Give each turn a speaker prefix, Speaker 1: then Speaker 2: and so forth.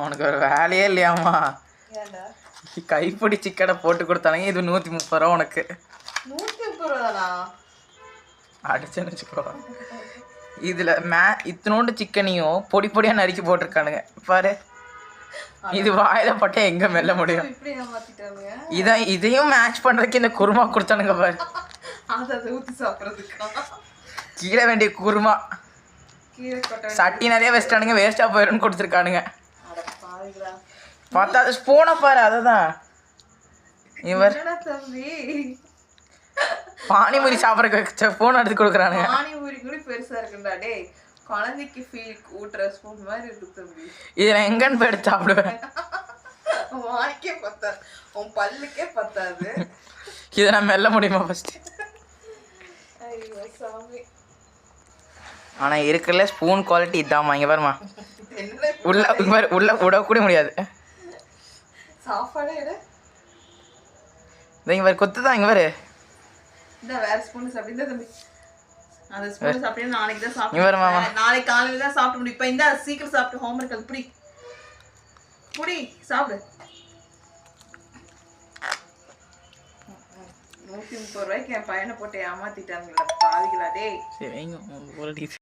Speaker 1: உனக்கு ஒரு வேலையே இல்லையாம்மா? கைப்பிடி சிக்கனை போட்டு கொடுத்தானுங்க. இது 130 ரூபா உனக்கு.
Speaker 2: 130 ரூபா தானா?
Speaker 1: அடிச்சேன்னு வச்சுக்கோ. இதில் இத்தினோண்டு சிக்கனையும் பொடி பொடியாக நறுக்கி போட்டிருக்கானுங்க பாரு. இது வாயில பட்டா எங்கே மெல்ல முடியும்? இதையும் மேட்ச் பண்ணுறதுக்கு இந்த குருமா கொடுத்தானுங்க பாரு.
Speaker 2: ஊற்றி சாப்பிட்றதுக்கா?
Speaker 1: கீழே வேண்டிய குருமா சட்டி நிறைய வச்சிட்டானுங்க. வேஸ்ட்டாக போயிடும்னு கொடுத்துருக்கானுங்க. பார்த்தா ஸ்பூனை பாரு. அதுதான் இவர் பானிபூரி சாப்பிட்ற ஸ்பூன் எடுத்து கொடுக்குறானுங்க.
Speaker 2: பானிபூரி கூட பெருசா இருக்குண்டா டே. குழந்தைக்கு ஃபீல் ஊட்டுற ஸ்பூன் மாதிரி இருக்கு தம்பி.
Speaker 1: இதை நான் எங்கன்னு போய் எடுத்து சாப்பிடுவேன்?
Speaker 2: வாய்க்கே பத்தாது, உன் பல்லுக்கே பத்தாது.
Speaker 1: இதை நான் மெல்ல முடியுமா ஃபர்ஸ்ட்?
Speaker 2: ஐயோ சாமி.
Speaker 1: ஆனால் இருக்கிறதுல ஸ்பூன் குவாலிட்டி இதாம்மா. இங்கே பாருமா, உள்ள விடக்கூட முடியாது.
Speaker 2: சாப்பாடே எடு.
Speaker 1: இங்கே பாரு, கொத்து தான். இங்கே பாரு,
Speaker 2: இந்த வேற ஸ்பூன் சாப்பிட்டு தம்பி. அந்த ஸ்பூன் சாப்பிட்டு நாளைக்கு தான் சாப்பிட்டு, நாளைக்கு காலையில தான் சாப்பிட்டு முடியும். இப்போ இந்த சீக்கிரம் சாப்பிட்டு ஹோம்ஒர்க் அது புடி புடி சாப்பிடு. 130 ரூபாய்க்கு என் பையனை போட்டு ஏமாத்திட்டாங்களா பாவிகளா டே.
Speaker 1: சரி